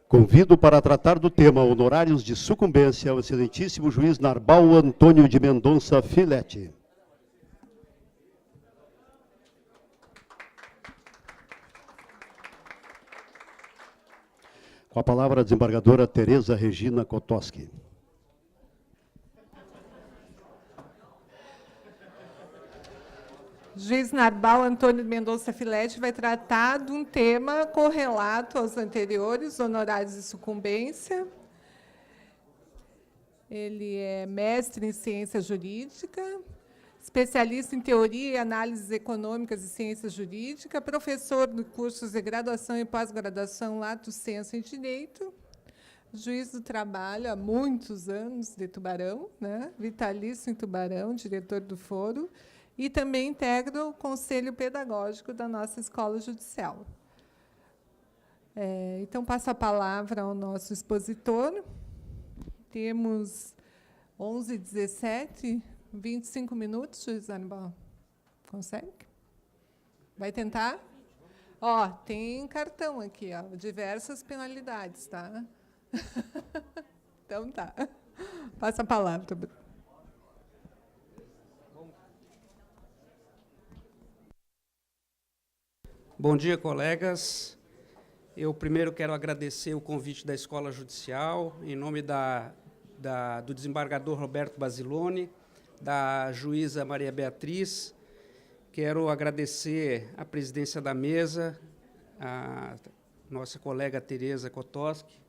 Convido para tratar do tema honorários de sucumbência o excelentíssimo juiz Narbal Antônio de Mendonça Filete. Com a palavra a desembargadora Tereza Regina Kotoski. Juiz Narbal Antônio de Mendonça Filete vai tratar de um tema correlato aos anteriores, honorários de sucumbência. Ele é mestre em ciência jurídica, especialista em teoria e análises econômicas e ciência jurídica, professor de cursos de graduação e pós-graduação lato sensu em direito, juiz do trabalho há muitos anos de Tubarão, né? Vitalício em Tubarão, diretor do foro, e também integra o conselho pedagógico da nossa escola judicial. Então, passo a palavra ao nosso expositor. Temos 11h17, 25 minutos, juiz Narbal. Consegue? Vai tentar? Ó, tem cartão aqui, ó, diversas penalidades, tá? Então, tá. Passa a palavra, Bruno. Bom dia, colegas. Eu primeiro quero agradecer o convite da Escola Judicial, em nome do desembargador Roberto Basilone, da juíza Maria Beatriz. Quero agradecer a presidência da mesa, a nossa colega Tereza Kotoski,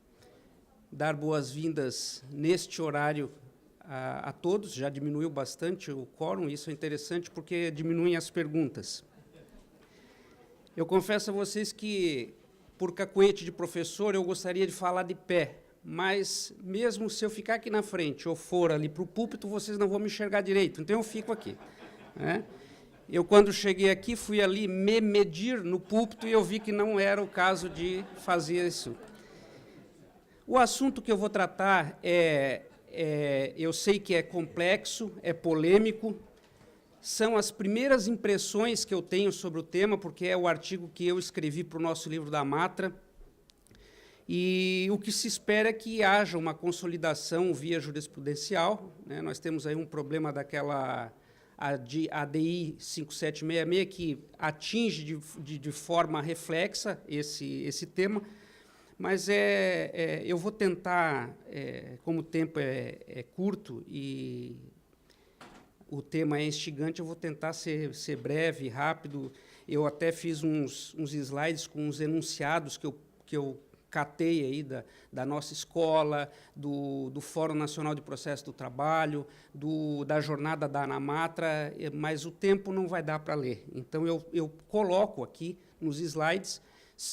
dar boas-vindas neste horário a todos. Já diminuiu bastante o quórum, isso é interessante porque diminuem as perguntas. Eu confesso a vocês que, por cacuete de professor, eu gostaria de falar de pé, mas mesmo se eu ficar aqui na frente ou for ali para o púlpito, vocês não vão me enxergar direito, então eu fico aqui, né? Eu, quando cheguei aqui, fui ali me medir no púlpito e eu vi que não era o caso de fazer isso. O assunto que eu vou tratar eu sei que é complexo, é polêmico, são as primeiras impressões que eu tenho sobre o tema, porque é o artigo que eu escrevi para o nosso livro da Matra, e o que se espera é que haja uma consolidação via jurisprudencial, né? Nós temos aí um problema daquela ADI 5766, que atinge de forma reflexa esse tema, mas eu vou tentar, como o tempo é curto e o tema é instigante, eu vou tentar ser breve, rápido. Eu até fiz uns slides com uns enunciados que eu catei aí da nossa escola, do Fórum Nacional de Processo do Trabalho, da jornada da Anamatra, mas o tempo não vai dar para ler. Então, eu coloco aqui nos slides,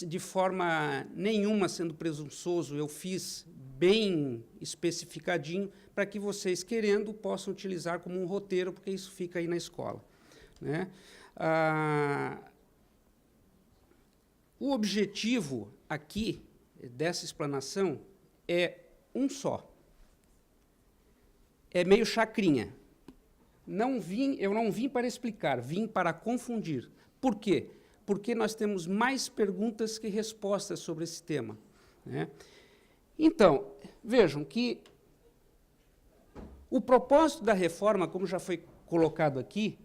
de forma nenhuma sendo presunçoso, eu fiz bem especificadinho, para que vocês, querendo, possam utilizar como um roteiro, porque isso fica aí na escola, né? O objetivo aqui dessa explanação é um só. É meio chacrinha. Eu não vim para explicar, vim para confundir. Por quê? Porque nós temos mais perguntas que respostas sobre esse tema, né? Então, vejam que o propósito da reforma, como já foi colocado aqui,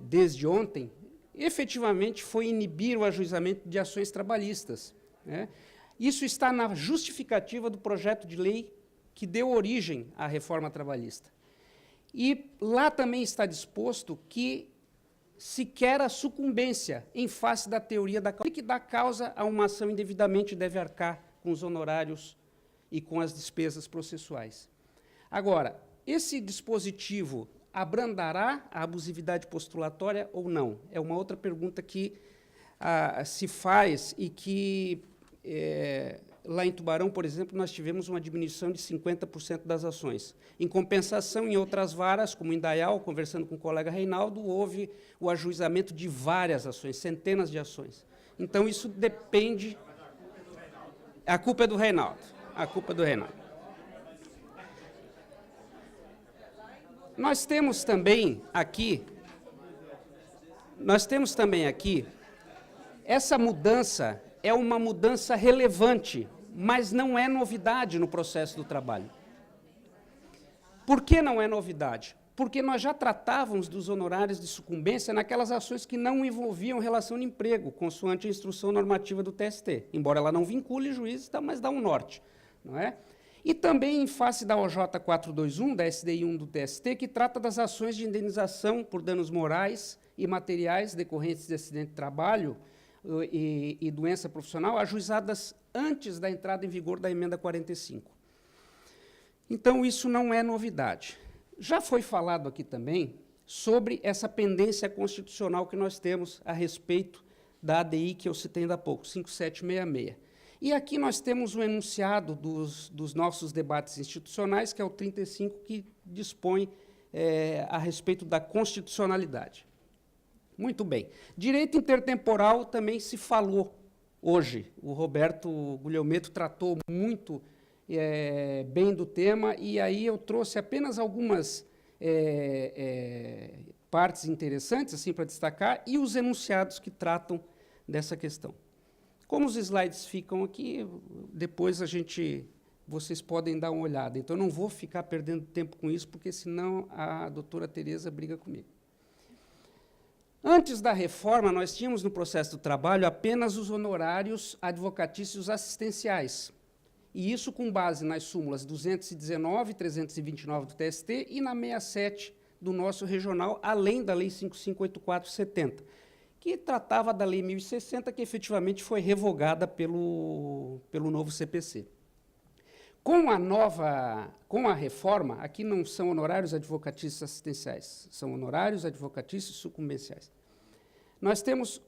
desde ontem, efetivamente foi inibir o ajuizamento de ações trabalhistas, né? Isso está na justificativa do projeto de lei que deu origem à reforma trabalhista. E lá também está disposto que se quer a sucumbência em face da teoria da causa, que dá causa a uma ação indevidamente deve arcar com os honorários e com as despesas processuais. Agora, esse dispositivo abrandará a abusividade postulatória ou não? É uma outra pergunta que se faz e que, lá em Tubarão, por exemplo, nós tivemos uma diminuição de 50% das ações. Em compensação, em outras varas, como em Indaial, conversando com o colega Reinaldo, houve o ajuizamento de várias ações, centenas de ações. Então, isso depende... A culpa é do Reinaldo. A culpa é do Reinaldo. Nós temos também aqui essa mudança é uma mudança relevante, mas não é novidade no processo do trabalho. Por que não é novidade? Porque nós já tratávamos dos honorários de sucumbência naquelas ações que não envolviam relação de emprego, consoante a instrução normativa do TST, embora ela não vincule juízes, mas dá um norte, não é? E também em face da OJ 421, da SDI 1 do TST, que trata das ações de indenização por danos morais e materiais decorrentes de acidente de trabalho e doença profissional, ajuizadas antes da entrada em vigor da emenda 45. Então, isso não é novidade. Já foi falado aqui também sobre essa pendência constitucional que nós temos a respeito da ADI que eu citei ainda há pouco, 5766. E aqui nós temos um enunciado dos nossos debates institucionais, que é o 35, que dispõe a respeito da constitucionalidade. Muito bem. Direito intertemporal também se falou hoje. O Roberto Guglielmetto tratou muito bem do tema, e aí eu trouxe apenas algumas partes interessantes assim, para destacar, e os enunciados que tratam dessa questão. Como os slides ficam aqui, depois vocês podem dar uma olhada. Então, eu não vou ficar perdendo tempo com isso, porque senão a doutora Tereza briga comigo. Antes da reforma, nós tínhamos no processo do trabalho apenas os honorários advocatícios assistenciais, e isso com base nas súmulas 219 e 329 do TST e na 67 do nosso regional, além da Lei 5584/70, que tratava da Lei 1060, que efetivamente foi revogada pelo novo CPC. Com a reforma, aqui não são honorários advocatícios assistenciais, são honorários advocatícios sucumbenciais. Nós temos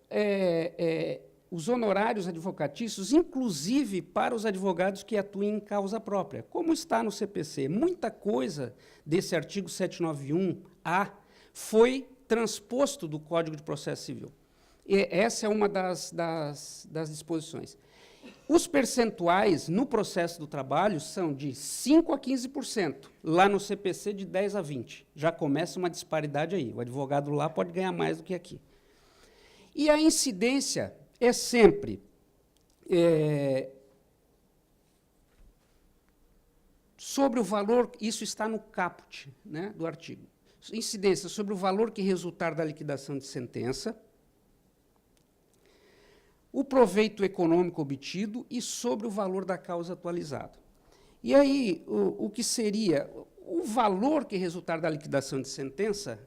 os honorários advocatícios, inclusive para os advogados que atuem em causa própria, como está no CPC. Muita coisa desse artigo 791-A foi transposto do Código de Processo Civil. E essa é uma das disposições. Os percentuais no processo do trabalho são de 5% a 15%, lá no CPC de 10% a 20%. Já começa uma disparidade aí, o advogado lá pode ganhar mais do que aqui. E a incidência é sempre sobre o valor, isso está no caput, né, do artigo, incidência sobre o valor que resultar da liquidação de sentença, o proveito econômico obtido e sobre o valor da causa atualizado. E aí, o que seria o valor que resultar da liquidação de sentença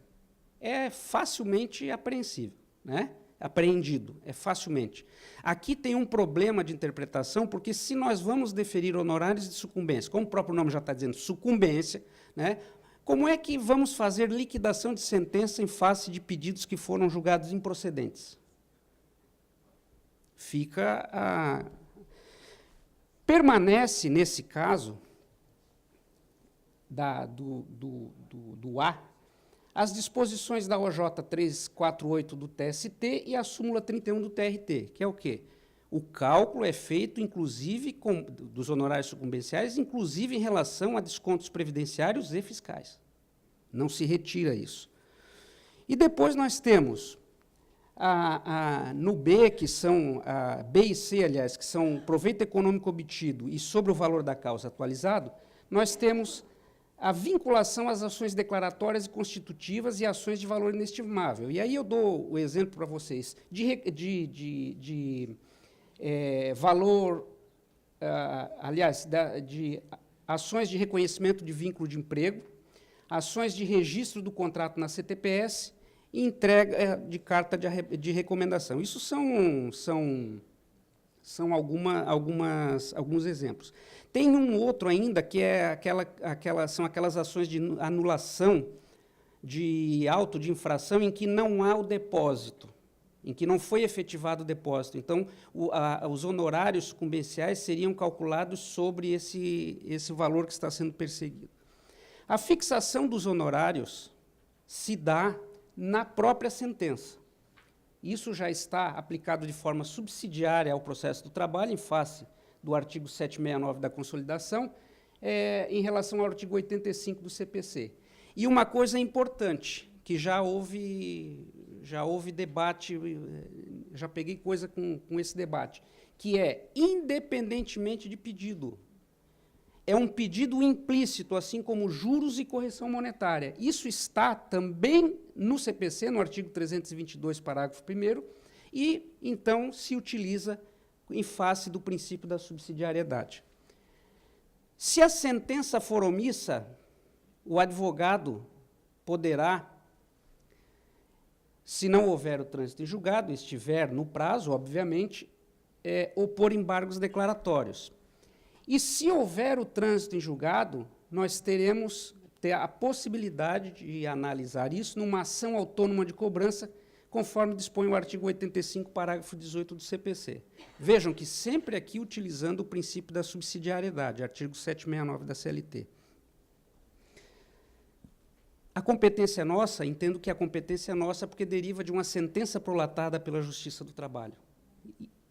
é facilmente apreensível, né? Apreendido, facilmente. Aqui tem um problema de interpretação, porque se nós vamos deferir honorários de sucumbência, como o próprio nome já está dizendo, sucumbência, né? Como é que vamos fazer liquidação de sentença em face de pedidos que foram julgados improcedentes? Permanece, nesse caso, do A, as disposições da OJ 348 do TST e a súmula 31 do TRT, que é o quê? O cálculo é feito, inclusive, dos honorários sucumbenciais, inclusive em relação a descontos previdenciários e fiscais. Não se retira isso. E depois nós temos no B, que são B e C, aliás, que são proveito econômico obtido e sobre o valor da causa atualizado, nós temos a vinculação às ações declaratórias e constitutivas e ações de valor inestimável. E aí eu dou o exemplo para vocês de valor, aliás, de ações de reconhecimento de vínculo de emprego, ações de registro do contrato na CTPS, e entrega de carta de recomendação. Isso são alguns exemplos. Tem um outro ainda, que é são aquelas ações de anulação de auto de infração em que não há o depósito, em que não foi efetivado o depósito. Então, os honorários sucumbenciais seriam calculados sobre esse valor que está sendo perseguido. A fixação dos honorários se dá na própria sentença. Isso já está aplicado de forma subsidiária ao processo do trabalho, em face do artigo 769 da Consolidação, em relação ao artigo 85 do CPC. E uma coisa importante, que já houve debate já peguei coisa com esse debate, que é independentemente de pedido. É um pedido implícito, assim como juros e correção monetária. Isso está também no CPC, no artigo 322, parágrafo 1º, e, então, se utiliza em face do princípio da subsidiariedade. Se a sentença for omissa, o advogado poderá, se não houver o trânsito em julgado, estiver no prazo, obviamente, opor embargos declaratórios. E se houver o trânsito em julgado, nós teremos a possibilidade de analisar isso numa ação autônoma de cobrança, conforme dispõe o artigo 85, parágrafo 18 do CPC. Vejam que sempre aqui utilizando o princípio da subsidiariedade, artigo 769 da CLT. A competência é nossa, entendo que a competência é nossa porque deriva de uma sentença prolatada pela Justiça do Trabalho.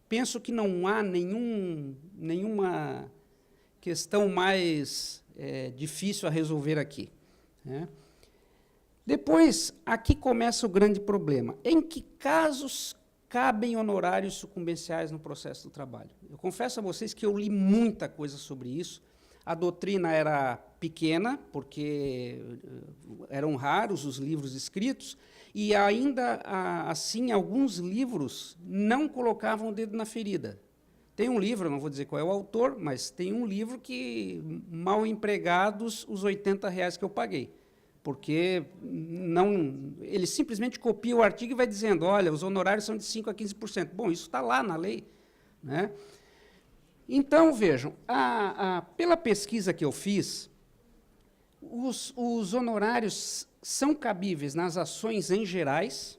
Penso que não há nenhuma questão mais difícil a resolver aqui, né? Depois, aqui começa o grande problema. Em que casos cabem honorários sucumbenciais no processo do trabalho? Eu confesso a vocês que eu li muita coisa sobre isso. A doutrina era pequena, porque eram raros os livros escritos, e ainda assim alguns livros não colocavam o dedo na ferida. Tem um livro, não vou dizer qual é o autor, mas tem um livro que, mal empregados, os R$80 que eu paguei. Porque ele simplesmente copia o artigo e vai dizendo, olha, os honorários são de 5% a 15%. Bom, isso está lá na lei, né? Então, vejam, pela pesquisa que eu fiz, os honorários são cabíveis nas ações em gerais,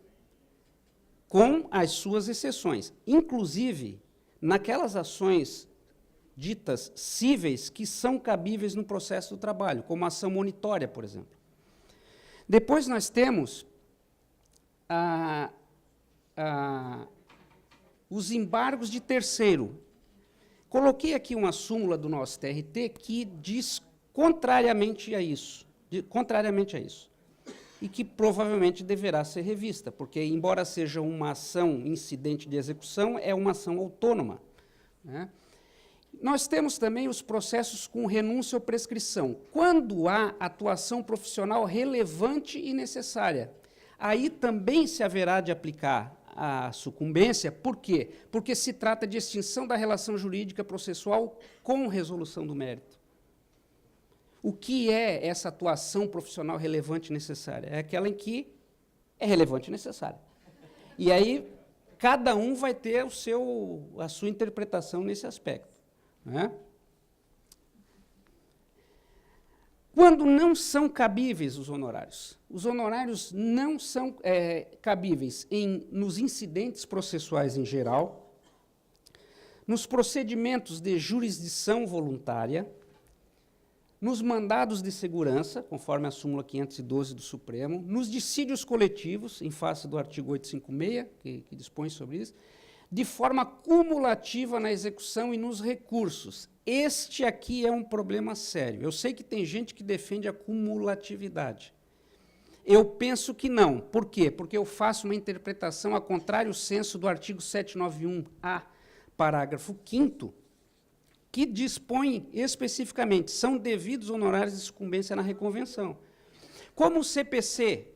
com as suas exceções. Inclusive, naquelas ações ditas cíveis que são cabíveis no processo do trabalho, como a ação monitória, por exemplo. Depois nós temos os embargos de terceiro. Coloquei aqui uma súmula do nosso TRT que diz contrariamente a isso, e que provavelmente deverá ser revista, porque, embora seja uma ação incidente de execução, é uma ação autônoma, né? Nós temos também os processos com renúncia ou prescrição. Quando há atuação profissional relevante e necessária, aí também se haverá de aplicar a sucumbência. Por quê? Porque se trata de extinção da relação jurídica processual com resolução do mérito. O que é essa atuação profissional relevante e necessária? É aquela em que é relevante e necessária. E aí, cada um vai ter a sua interpretação nesse aspecto, né? Quando não são cabíveis os honorários não são cabíveis nos incidentes processuais em geral, nos procedimentos de jurisdição voluntária, nos mandados de segurança, conforme a súmula 512 do Supremo, nos dissídios coletivos, em face do artigo 856, que dispõe sobre isso, de forma cumulativa na execução e nos recursos. Este aqui é um problema sério. Eu sei que tem gente que defende a cumulatividade. Eu penso que não. Por quê? Porque eu faço uma interpretação a contrário senso do artigo 791-A, parágrafo 5º, que dispõe especificamente, são devidos honorários de sucumbência na reconvenção. Como o CPC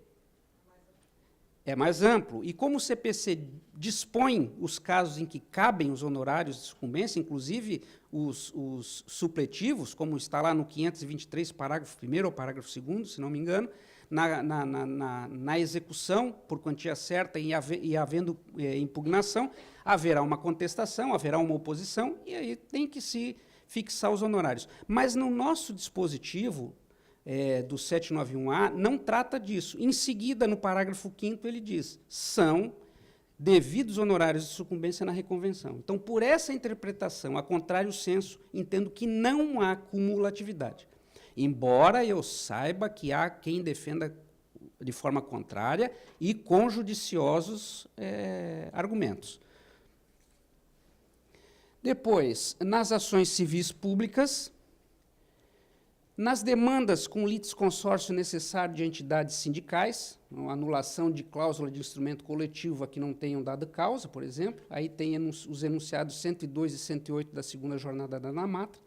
é mais amplo, e como o CPC dispõe os casos em que cabem os honorários de sucumbência, inclusive os supletivos, como está lá no 523, parágrafo 1º ou parágrafo 2º, se não me engano, na execução por quantia certa e havendo impugnação, haverá uma contestação, haverá uma oposição, e aí tem que se fixar os honorários. Mas no nosso dispositivo do 791-A não trata disso. Em seguida, no parágrafo 5º, ele diz, são devidos honorários de sucumbência na reconvenção. Então, por essa interpretação, a contrário senso, entendo que não há cumulatividade. Embora eu saiba que há quem defenda de forma contrária e com judiciosos argumentos. Depois, nas ações civis públicas, Nas demandas com litisconsórcio necessário de entidades sindicais, anulação de cláusula de instrumento coletivo a que não tenham dado causa, por exemplo, aí tem os enunciados 102 e 108 da segunda jornada da ANAMATRA.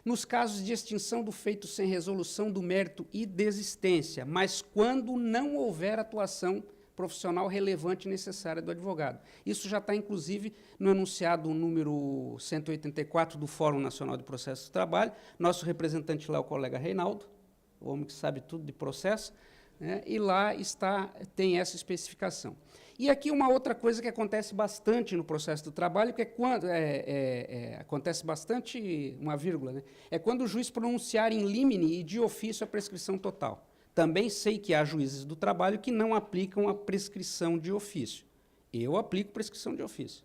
Nos casos de extinção do feito sem resolução do mérito e desistência, mas quando não houver atuação profissional relevante e necessária do advogado. Isso já está, inclusive, no enunciado número 184 do Fórum Nacional de Processo do Trabalho. Nosso representante lá é o colega Reinaldo, o homem que sabe tudo de processo, né, e lá tem essa especificação. E aqui uma outra coisa que acontece bastante no processo do trabalho, que é quando acontece bastante, uma vírgula, né, é quando o juiz pronunciar in limine e de ofício a prescrição total. Também sei que há juízes do trabalho que não aplicam a prescrição de ofício. Eu aplico prescrição de ofício,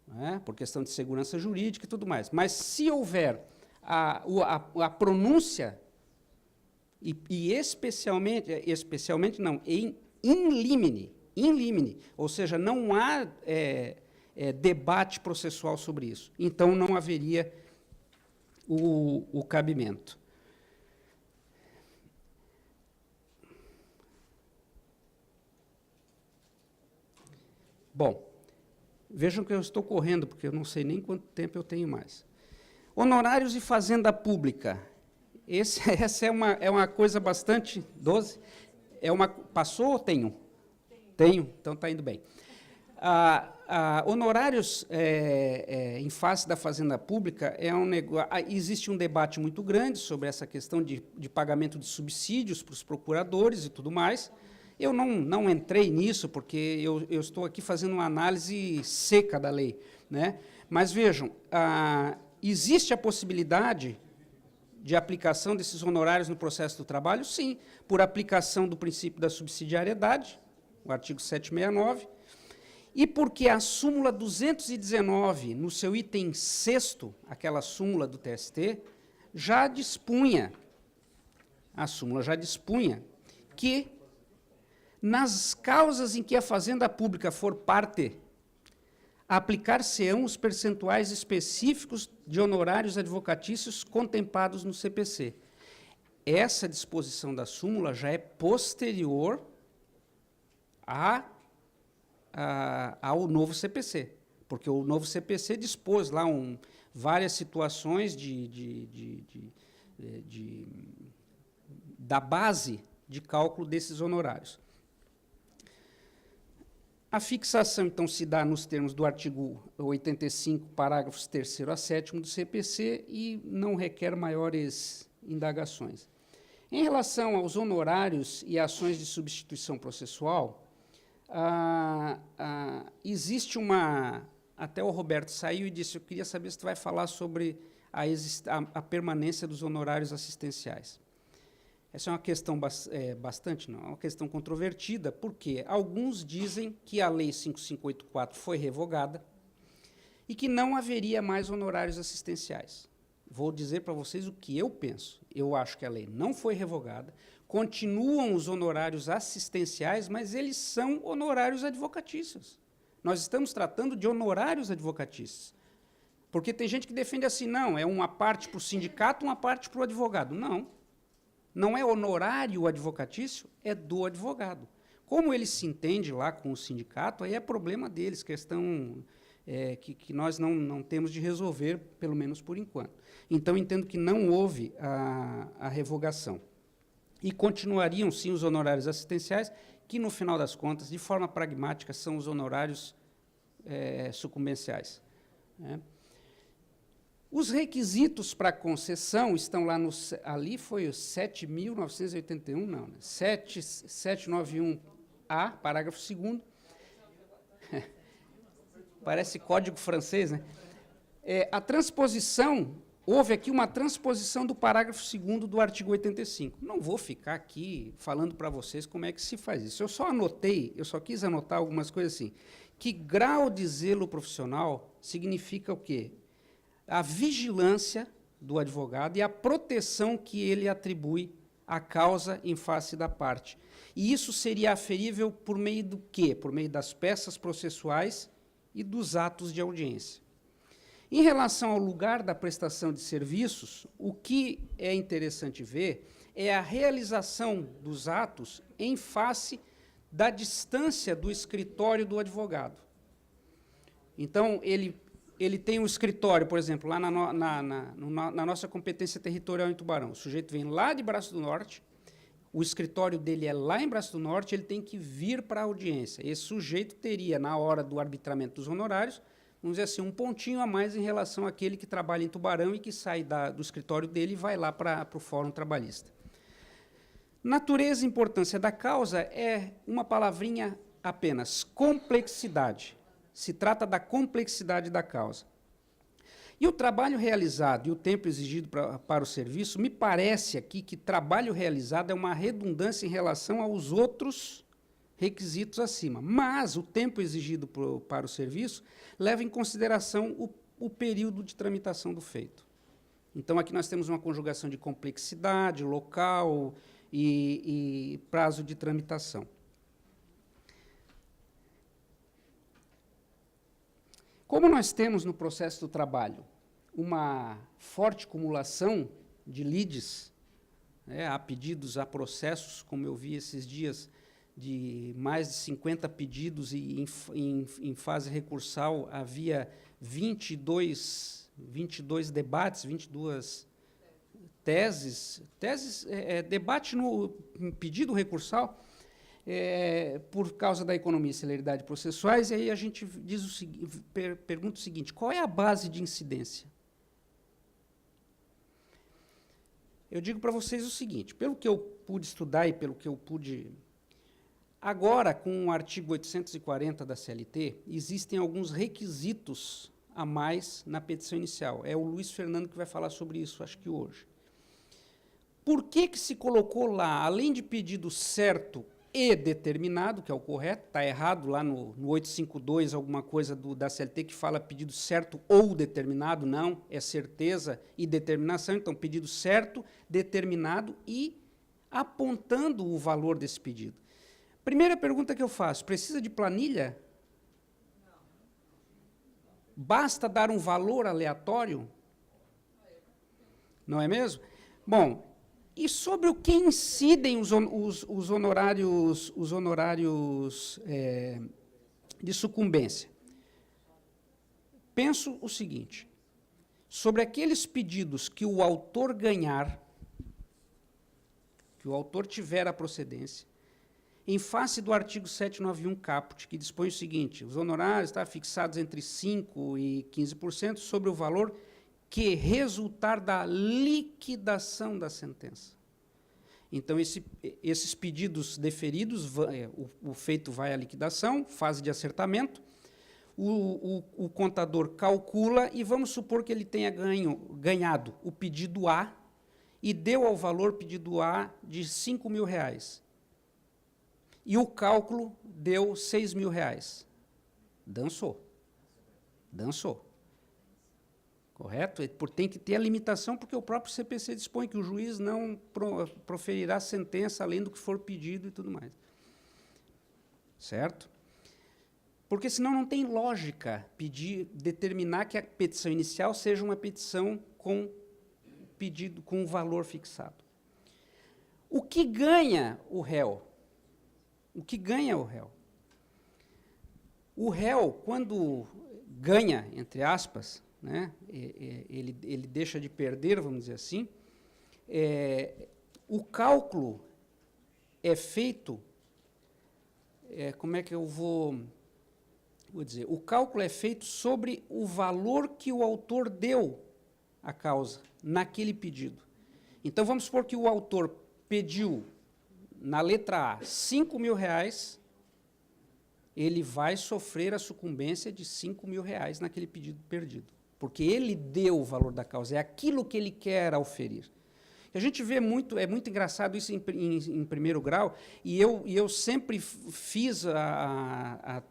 né, por questão de segurança jurídica e tudo mais. Mas se houver a pronúncia, e especialmente não, in limine, ou seja, não há debate processual sobre isso, então não haveria o cabimento. Bom, vejam que eu estou correndo, porque eu não sei nem quanto tempo eu tenho mais. Honorários e fazenda pública. Essa é uma coisa bastante... 12? Passou ou tenho? Tenho, então está indo bem. Honorários em face da fazenda pública existe um debate muito grande sobre essa questão de pagamento de subsídios para os procuradores e tudo mais. Eu não entrei nisso, porque eu estou aqui fazendo uma análise seca da lei, né? Mas vejam, existe a possibilidade de aplicação desses honorários no processo do trabalho? Sim, por aplicação do princípio da subsidiariedade, o artigo 769, e porque a súmula 219, no seu item 6º, aquela súmula do TST, já dispunha que, nas causas em que a fazenda pública for parte, aplicar-se-ão os percentuais específicos de honorários advocatícios contemplados no CPC. Essa disposição da súmula já é posterior ao novo CPC, porque o novo CPC dispôs lá várias situações da base de cálculo desses honorários. A fixação, então, se dá nos termos do artigo 85, parágrafos 3º a 7º do CPC e não requer maiores indagações. Em relação aos honorários e ações de substituição processual, existe até o Roberto saiu e disse, eu queria saber se tu vai falar sobre a permanência dos honorários assistenciais. Essa é uma questão é uma questão controvertida, porque alguns dizem que a Lei 5584 foi revogada e que não haveria mais honorários assistenciais. Vou dizer para vocês o que eu penso. Eu acho que a lei não foi revogada, continuam os honorários assistenciais, mas eles são honorários advocatícios. Nós estamos tratando de honorários advocatícios. Porque tem gente que defende assim, não, é uma parte para o sindicato, uma parte para o advogado. Não. Não é honorário advocatício, é do advogado. Como ele se entende lá com o sindicato, aí é problema deles, questão que nós não temos de resolver, pelo menos por enquanto. Então, entendo que não houve a revogação. E continuariam, sim, os honorários assistenciais, que, no final das contas, de forma pragmática, são os honorários sucumbenciais, né? Os requisitos para concessão estão lá ali foi o 7.981, não, né? 791A, parágrafo 2º. Parece código francês, né? A transposição, houve aqui uma transposição do parágrafo 2º do artigo 85. Não vou ficar aqui falando para vocês como é que se faz isso. Eu só quis anotar algumas coisas assim. Que grau de zelo profissional significa o quê? A vigilância do advogado e a proteção que ele atribui à causa em face da parte. E isso seria aferível por meio do quê? Por meio das peças processuais e dos atos de audiência. Em relação ao lugar da prestação de serviços, o que é interessante ver é a realização dos atos em face da distância do escritório do advogado. Então, ele tem um escritório, por exemplo, lá na nossa competência territorial em Tubarão. O sujeito vem lá de Braço do Norte, o escritório dele é lá em Braço do Norte, ele tem que vir para a audiência. Esse sujeito teria, na hora do arbitramento dos honorários, vamos dizer assim, um pontinho a mais em relação àquele que trabalha em Tubarão e que sai do escritório dele e vai lá para o Fórum Trabalhista. Natureza e importância da causa é uma palavrinha apenas, complexidade. Se trata da complexidade da causa. E o trabalho realizado e o tempo exigido para o serviço, me parece aqui que trabalho realizado é uma redundância em relação aos outros requisitos acima. Mas o tempo exigido para o serviço leva em consideração o período de tramitação do feito. Então, aqui nós temos uma conjugação de complexidade, local e prazo de tramitação. Como nós temos no processo do trabalho uma forte acumulação de leads, há pedidos, há processos, como eu vi esses dias, de mais de 50 pedidos e em fase recursal havia 22 debates, 22 teses, debate no pedido recursal, por causa da economia e celeridade processuais, e aí a gente diz pergunta o seguinte: qual é a base de incidência? Eu digo para vocês o seguinte, pelo que eu pude estudar e pelo que eu pude... Agora, com o artigo 840 da CLT, existem alguns requisitos a mais na petição inicial. É o Luiz Fernando que vai falar sobre isso, acho que hoje. Por que se colocou lá, além de pedido certo e determinado, que é o correto, está errado lá no 852, alguma coisa da CLT que fala pedido certo ou determinado, não, é certeza e determinação, então pedido certo, determinado e apontando o valor desse pedido. Primeira pergunta que eu faço, precisa de planilha? Basta dar um valor aleatório? Não é mesmo? Bom, e sobre o que incidem os honorários de sucumbência? Penso o seguinte, sobre aqueles pedidos que o autor ganhar, que o autor tiver a procedência, em face do artigo 791 caput, que dispõe o seguinte: os honorários estão fixados entre 5% e 15% sobre o valor que resultar da liquidação da sentença. Então, esses pedidos deferidos, o feito vai à liquidação, fase de acertamento, o contador calcula e vamos supor que ele tenha ganhado o pedido A e deu ao valor pedido A de R$5.000. E o cálculo deu R$6.000. Dançou. Correto? Tem que ter a limitação, porque o próprio CPC dispõe que o juiz não proferirá sentença além do que for pedido e tudo mais. Certo? Porque senão não tem lógica determinar que a petição inicial seja uma petição com pedido com valor fixado. O que ganha o réu? O que ganha o réu? O réu, quando ganha, entre aspas, né, ele deixa de perder, vamos dizer assim, o cálculo é feito, como é que eu vou dizer? O cálculo é feito sobre o valor que o autor deu à causa, naquele pedido. Então, vamos supor que o autor pediu, na letra A, R$5.000, ele vai sofrer a sucumbência de R$5.000 naquele pedido perdido, porque ele deu o valor da causa, é aquilo que ele quer auferir. A gente vê muito, é muito engraçado isso em primeiro grau, e eu sempre fiz a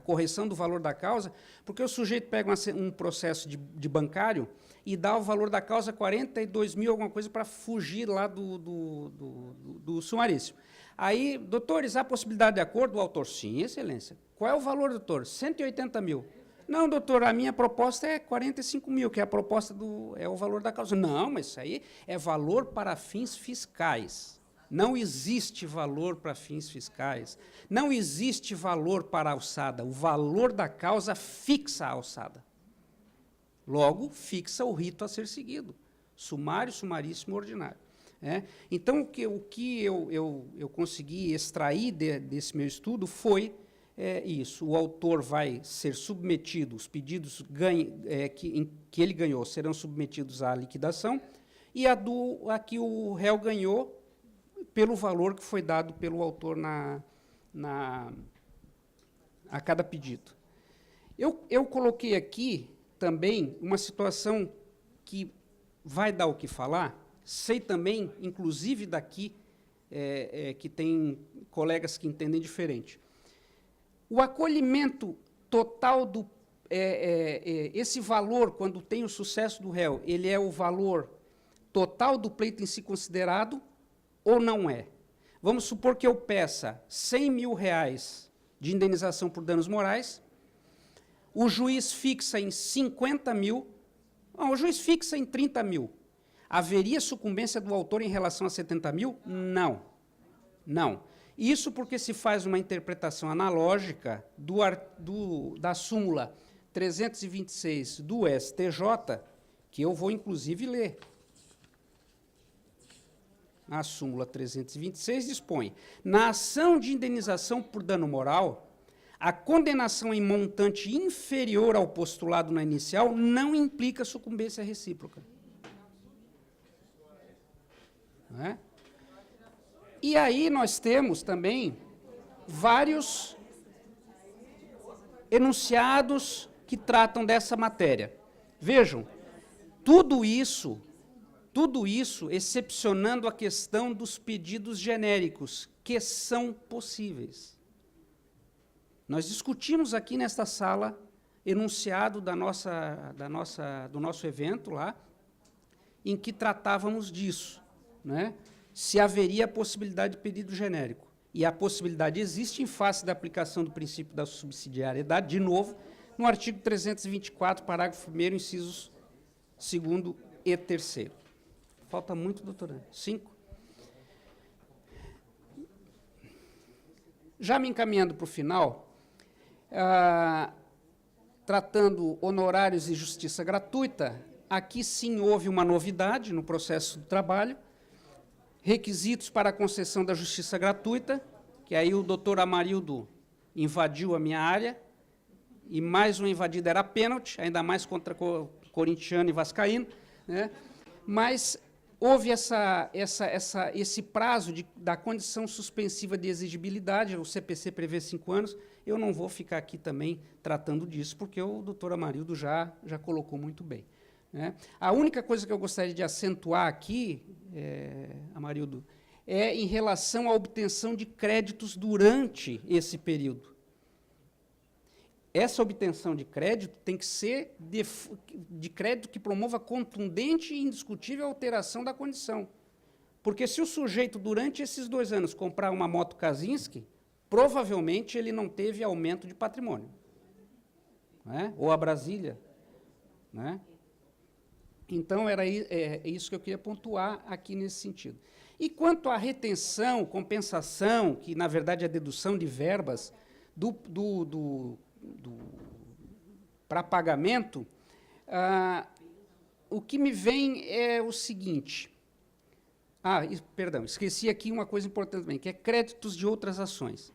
correção do valor da causa, porque o sujeito pega um processo de bancário e dá o valor da causa 42.000, alguma coisa, para fugir lá do sumarício. Aí, doutores, há possibilidade de acordo? O autor, sim, excelência. Qual é o valor, doutor? 180.000. Não, doutor, a minha proposta é 45 mil, que é a proposta é o valor da causa. Não, mas isso aí é valor para fins fiscais. Não existe valor para fins fiscais. Não existe valor para a alçada. O valor da causa fixa a alçada. Logo, fixa o rito a ser seguido. Sumário, sumaríssimo, ordinário. Então, o que eu consegui extrair desse meu estudo foi isso. O autor vai ser submetido, os pedidos que ele ganhou serão submetidos à liquidação, e a que o réu ganhou pelo valor que foi dado pelo autor a cada pedido. Eu coloquei aqui também uma situação que vai dar o que falar. Sei também, inclusive daqui, que tem colegas que entendem diferente. O acolhimento total esse valor, quando tem o sucesso do réu, ele é o valor total do pleito em si considerado ou não é? Vamos supor que eu peça 100 mil reais de indenização por danos morais, o juiz fixa em 50 mil, não, o juiz fixa em 30 mil. Haveria sucumbência do autor em relação a 70 mil? Não. Não. Isso porque se faz uma interpretação analógica da súmula 326 do STJ, que eu vou, inclusive, ler. A súmula 326 dispõe: na ação de indenização por dano moral, a condenação em montante inferior ao postulado na inicial não implica sucumbência recíproca. Não é? E aí nós temos também vários enunciados que tratam dessa matéria. Vejam, tudo isso excepcionando a questão dos pedidos genéricos, que são possíveis. Nós discutimos aqui nesta sala, enunciado do nosso evento lá, em que tratávamos disso, né? Se haveria a possibilidade de pedido genérico. E a possibilidade existe em face da aplicação do princípio da subsidiariedade, de novo, no artigo 324, parágrafo 1º, incisos 2º e 3º. Falta muito, doutora. 5. Já me encaminhando para o final, tratando honorários e justiça gratuita, aqui sim houve uma novidade no processo do trabalho, requisitos para a concessão da justiça gratuita, que aí o doutor Amarildo invadiu a minha área, e mais uma invadida era pênalti, ainda mais contra corintiano e vascaíno, né? Mas houve esse prazo da condição suspensiva de exigibilidade, o CPC prevê 5 anos, eu não vou ficar aqui também tratando disso, porque o doutor Amarildo já colocou muito bem. Né? A única coisa que eu gostaria de acentuar aqui, Amarildo, é em relação à obtenção de créditos durante esse período. Essa obtenção de crédito tem que ser de crédito que promova contundente e indiscutível alteração da condição. Porque se o sujeito, durante esses 2 anos, comprar uma moto Kazinski, provavelmente ele não teve aumento de patrimônio. Né? Ou a Brasília. Né? Então, era isso que eu queria pontuar aqui nesse sentido. E quanto à retenção, compensação, que, na verdade, é a dedução de verbas para pagamento, o que me vem é o seguinte. Perdão, esqueci aqui uma coisa importante também, que é créditos de outras ações.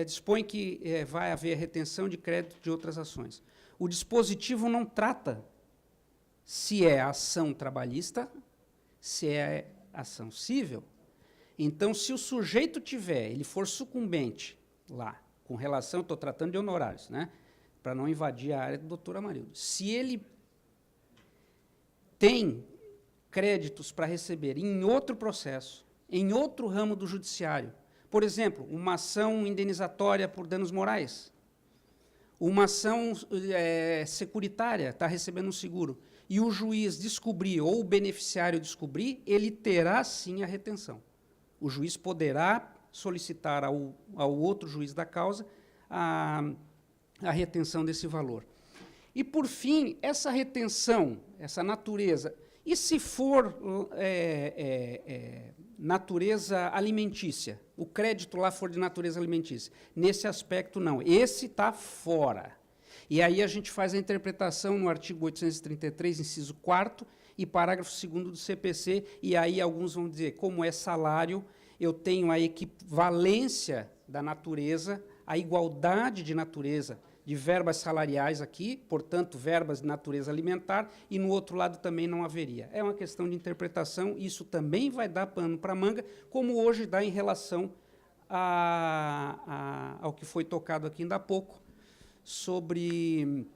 Dispõe que vai haver retenção de crédito de outras ações. O dispositivo não trata se é ação trabalhista, se é ação cível. Então, se o sujeito ele for sucumbente lá, com relação, estou tratando de honorários, né, para não invadir a área do doutor Amarildo, se ele tem créditos para receber em outro processo, em outro ramo do judiciário, por exemplo, uma ação indenizatória por danos morais, uma ação securitária, está recebendo um seguro, e o juiz descobrir, ou o beneficiário descobrir, ele terá, sim, a retenção. O juiz poderá solicitar ao outro juiz da causa a retenção desse valor. E, por fim, essa retenção, essa natureza, e se for natureza alimentícia, o crédito lá for de natureza alimentícia, nesse aspecto não, esse está fora. E aí a gente faz a interpretação no artigo 833, inciso 4º, e parágrafo 2º do CPC, e aí alguns vão dizer, como é salário, eu tenho a equivalência da natureza, a igualdade de natureza, de verbas salariais aqui, portanto, verbas de natureza alimentar, e no outro lado também não haveria. É uma questão de interpretação, isso também vai dar pano para manga, como hoje dá em relação ao que foi tocado aqui ainda há pouco, sobre,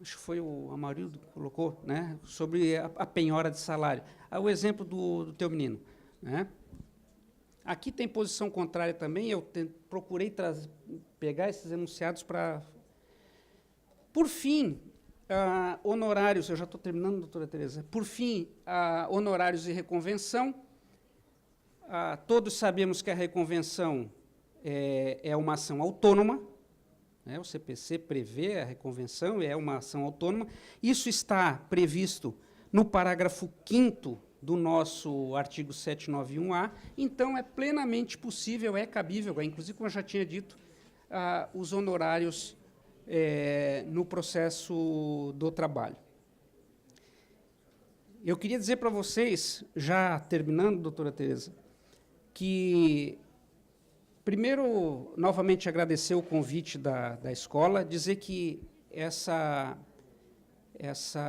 acho que foi o Amarildo que colocou, né, sobre a penhora de salário. O exemplo do teu menino, né? Aqui tem posição contrária também, eu procurei pegar esses enunciados para... Por fim, honorários, eu já estou terminando, doutora Tereza. Por fim, honorários e reconvenção. Todos sabemos que a reconvenção é uma ação autônoma, né? O CPC prevê a reconvenção, é uma ação autônoma. Isso está previsto no parágrafo 5º do nosso artigo 791-A, então é plenamente possível, é cabível, inclusive, como eu já tinha dito, os honorários no processo do trabalho. Eu queria dizer para vocês, já terminando, doutora Tereza, que, primeiro, novamente agradecer o convite da escola, dizer que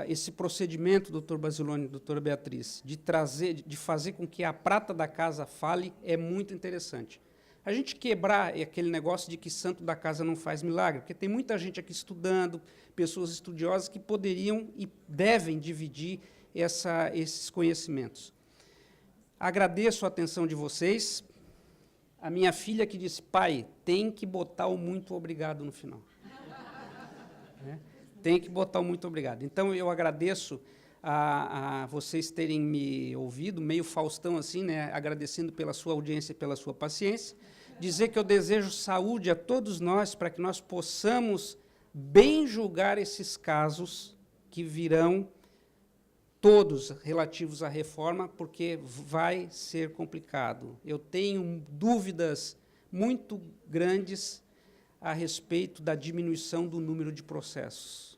esse procedimento, doutor Basilone e doutora Beatriz, de fazer com que a prata da casa fale, é muito interessante. A gente quebrar aquele negócio de que santo da casa não faz milagre, porque tem muita gente aqui estudando, pessoas estudiosas que poderiam e devem dividir esses conhecimentos. Agradeço a atenção de vocês. A minha filha que disse, pai, tem que botar o muito obrigado no final. Tem que botar o muito obrigado. Então, eu agradeço a vocês terem me ouvido, meio Faustão assim, né, agradecendo pela sua audiência e pela sua paciência. Dizer que eu desejo saúde a todos nós, para que nós possamos bem julgar esses casos que virão, todos relativos à reforma, porque vai ser complicado. Eu tenho dúvidas muito grandes a respeito da diminuição do número de processos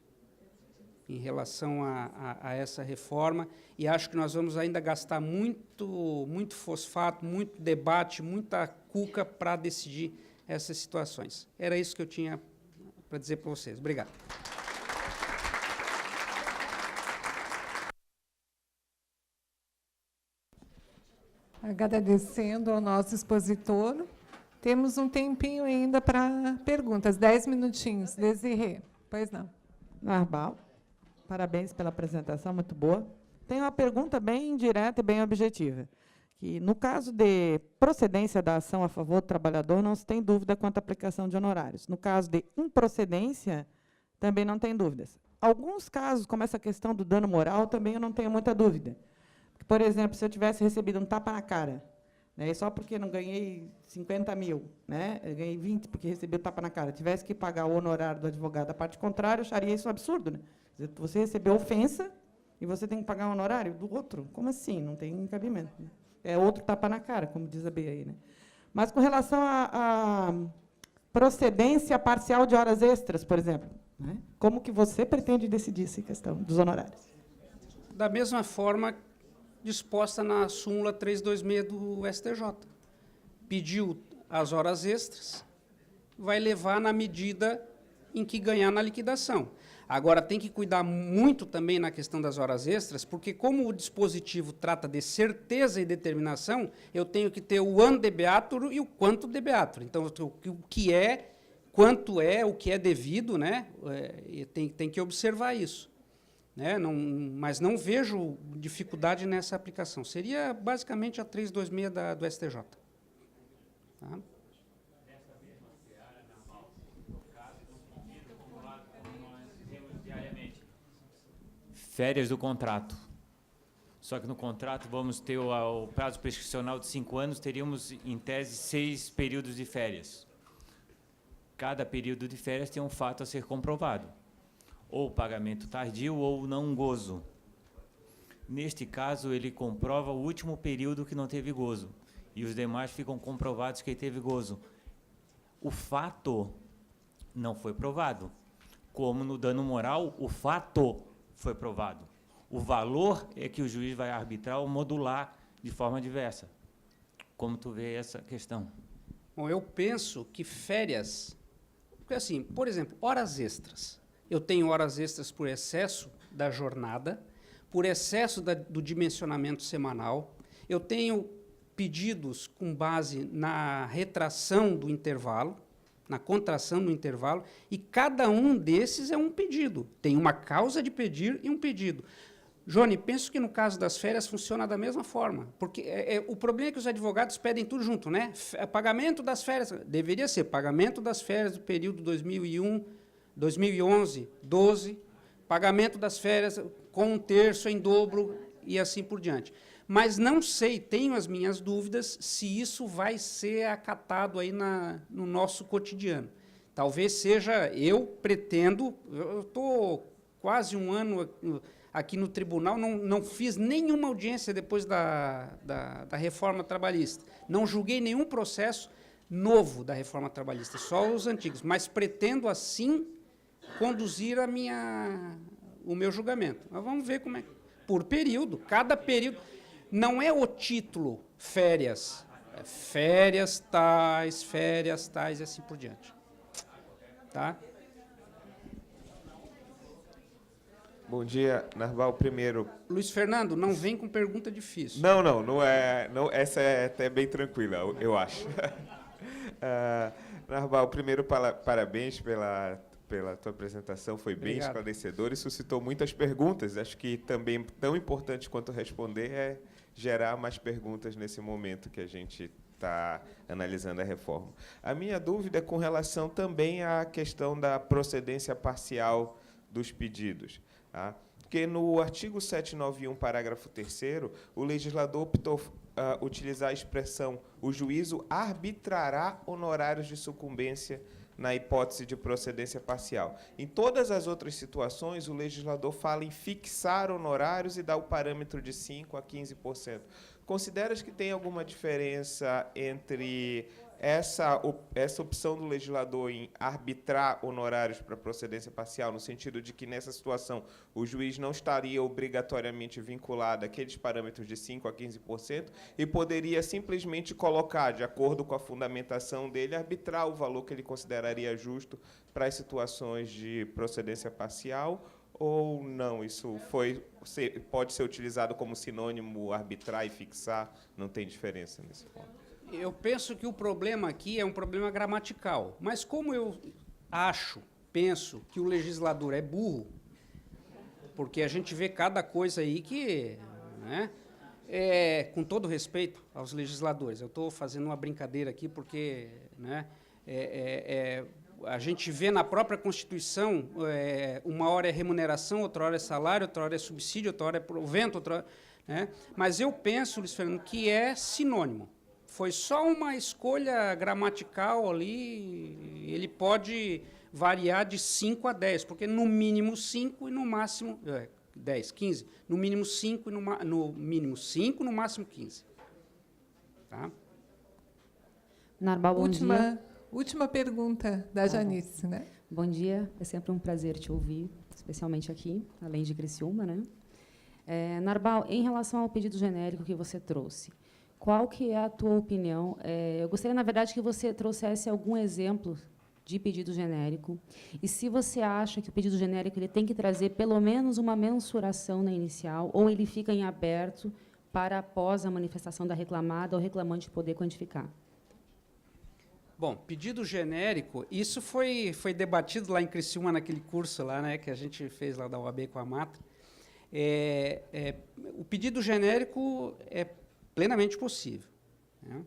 em relação a essa reforma, e acho que nós vamos ainda gastar muito fosfato, muito debate, muita cuca para decidir essas situações. Era isso que eu tinha para dizer para vocês. Obrigado. Agradecendo ao nosso expositor. Temos um tempinho ainda para perguntas, 10 minutinhos. Desirê, pois não. Narbal, parabéns pela apresentação, muito boa. Tenho uma pergunta bem direta e bem objetiva. Que, no caso de procedência da ação a favor do trabalhador, não se tem dúvida quanto à aplicação de honorários. No caso de improcedência, também não tem dúvidas. Alguns casos, como essa questão do dano moral, também eu não tenho muita dúvida. Por exemplo, se eu tivesse recebido um tapa na cara, né, só porque não ganhei 50 mil, né, eu ganhei 20 porque recebi o tapa na cara, tivesse que pagar o honorário do advogado da parte contrária, eu acharia isso um absurdo. Né? Você recebeu ofensa e você tem que pagar o honorário do outro. Como assim? Não tem cabimento. Né? É outro tapa na cara, como diz a Bea aí. Né? Mas, com relação à procedência parcial de horas extras, por exemplo, né, como que você pretende decidir essa questão dos honorários? Da mesma forma disposta na súmula 326 do STJ. Pediu as horas extras, vai levar na medida em que ganhar na liquidação. Agora, tem que cuidar muito também na questão das horas extras, porque como o dispositivo trata de certeza e determinação, eu tenho que ter o ante debeatur e o quanto debeatur. Então, o que é, quanto é, o que é devido, né? Tem que observar isso. Né? Mas não vejo dificuldade nessa aplicação. Seria basicamente a 326 do STJ. Tá? Férias do contrato. Só que no contrato vamos ter o prazo prescricional de 5 anos, teríamos, em tese, 6 períodos de férias. Cada período de férias tem um fato a ser comprovado. ou pagamento tardio ou não gozo. Neste caso, ele comprova o último período que não teve gozo, e os demais ficam comprovados que teve gozo. O fato não foi provado. Como no dano moral, o fato foi provado. O valor é que o juiz vai arbitrar ou modular de forma diversa. Como tu vê essa questão? Bom, eu penso que férias... Porque, assim, por exemplo, horas extras. Eu tenho horas extras por excesso da jornada, por excesso do dimensionamento semanal. Eu tenho pedidos com base na retração do intervalo, na contração do intervalo, e cada um desses é um pedido. Tem uma causa de pedir e um pedido. Johnny, penso que no caso das férias funciona da mesma forma, porque o problema é que os advogados pedem tudo junto, né? Pagamento das férias, deveria ser pagamento das férias do período 2001, 2011, 12, pagamento das férias com um terço em dobro e assim por diante. Mas não sei, tenho as minhas dúvidas se isso vai ser acatado aí no nosso cotidiano. Talvez seja, eu pretendo, eu estou quase um ano aqui no tribunal, não fiz nenhuma audiência depois da reforma trabalhista. Não julguei nenhum processo novo da reforma trabalhista, só os antigos. Mas pretendo, assim, conduzir o meu julgamento. Mas vamos ver como é. Por período, cada período. Não é o título férias. É férias tais, e assim por diante. Tá? Bom dia, Narbal. Primeiro... Luiz Fernando, não vem com pergunta difícil. Não é. Não, essa é até bem tranquila, eu acho. Narbal, primeiro, parabéns pela tua apresentação, foi bem Obrigado. esclarecedora e suscitou muitas perguntas. Acho que também tão importante quanto responder é gerar mais perguntas nesse momento que a gente está analisando a reforma. A minha dúvida é com relação também à questão da procedência parcial dos pedidos. Tá? Porque no artigo 791, parágrafo 3º, o legislador optou utilizar a expressão o juízo arbitrará honorários de sucumbência na hipótese de procedência parcial. Em todas as outras situações, o legislador fala em fixar honorários e dá o parâmetro de 5% a 15%. Consideras que tem alguma diferença entre essa opção do legislador em arbitrar honorários para procedência parcial, no sentido de que, nessa situação, o juiz não estaria obrigatoriamente vinculado àqueles parâmetros de 5% a 15% e poderia simplesmente colocar, de acordo com a fundamentação dele, arbitrar o valor que ele consideraria justo para as situações de procedência parcial, ou não? Isso pode ser utilizado como sinônimo, arbitrar e fixar? Não tem diferença nesse ponto. Eu penso que o problema aqui é um problema gramatical. Mas como eu penso que o legislador é burro, porque a gente vê cada coisa aí que... Né, com todo respeito aos legisladores, eu estou fazendo uma brincadeira aqui porque... Né, a gente vê na própria Constituição, uma hora é remuneração, outra hora é salário, outra hora é subsídio, outra hora é provento, outra hora... Né, mas eu penso, Luiz Fernando, que é sinônimo. Foi só uma escolha gramatical ali, ele pode variar de 5 a 10, porque no mínimo 5 e no máximo 10, 15, no mínimo 5 e no mínimo 5, no máximo 15. Tá? Narbal, bom dia. Última pergunta da Janice, né? Bom dia, é sempre um prazer te ouvir, especialmente aqui, além de Criciúma, né? Narbal, em relação ao pedido genérico que você trouxe, qual que é a tua opinião? Eu gostaria, na verdade, que você trouxesse algum exemplo de pedido genérico e se você acha que o pedido genérico ele tem que trazer pelo menos uma mensuração na inicial ou ele fica em aberto para, após a manifestação da reclamada, o reclamante poder quantificar. Bom, pedido genérico, isso foi debatido lá em Criciúma, naquele curso lá, né, que a gente fez lá da UAB com a Matra. O pedido genérico é plenamente possível. Né?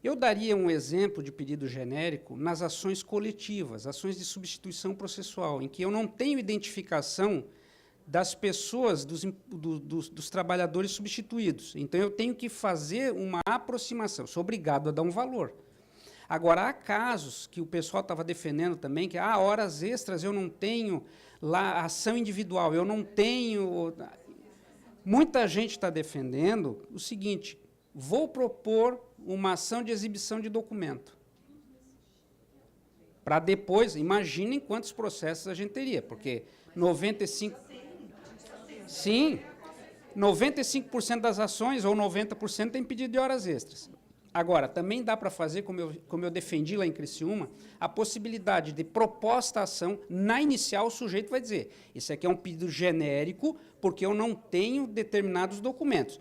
Eu daria um exemplo de pedido genérico nas ações coletivas, ações de substituição processual, em que eu não tenho identificação das pessoas, dos trabalhadores substituídos. Então, eu tenho que fazer uma aproximação, sou obrigado a dar um valor. Agora, há casos que o pessoal estava defendendo também, que horas extras eu não tenho, lá ação individual, eu não tenho... Muita gente está defendendo o seguinte, vou propor uma ação de exibição de documento. Para depois, imaginem quantos processos a gente teria, porque 95% das ações, ou 90%, tem pedido de horas extras. Agora, também dá para fazer, como eu defendi lá em Criciúma, a possibilidade de proposta à ação, na inicial o sujeito vai dizer, isso aqui é um pedido genérico, porque eu não tenho determinados documentos.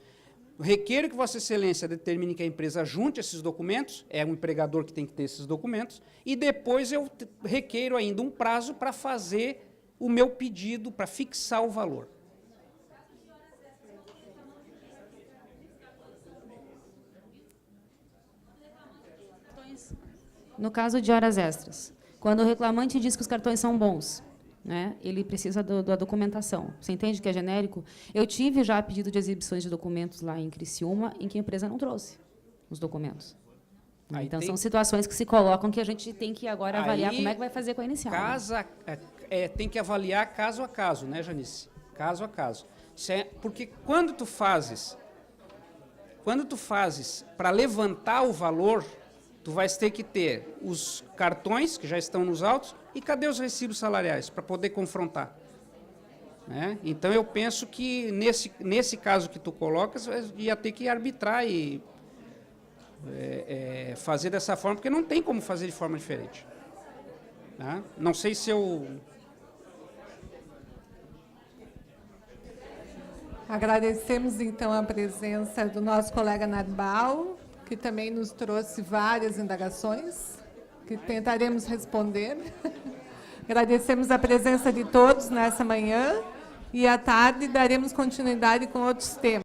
Requeiro que Vossa Excelência determine que a empresa junte esses documentos, é o empregador que tem que ter esses documentos, e depois eu requeiro ainda um prazo para fazer o meu pedido, para fixar o valor. No caso de horas extras, quando o reclamante diz que os cartões são bons, né, ele precisa da documentação. Você entende que é genérico? Eu tive já pedido de exibições de documentos lá em Criciúma, em que a empresa não trouxe os documentos. Aí Então, tem- são situações que se colocam que a gente tem que agora avaliar Aí, como é que vai fazer com a inicial. Né? Tem que avaliar caso a caso, né, Janice? Caso a caso. Porque quando tu fazes para levantar o valor, tu vais ter que ter os cartões, que já estão nos autos, e cadê os recibos salariais, para poder confrontar? Né? Então, eu penso que, nesse caso que tu colocas, ia ter que arbitrar e fazer dessa forma, porque não tem como fazer de forma diferente. Tá? Não sei se eu... Agradecemos, então, a presença do nosso colega Narbal, que também nos trouxe várias indagações, que tentaremos responder. Agradecemos a presença de todos nessa manhã e, à tarde, daremos continuidade com outros temas.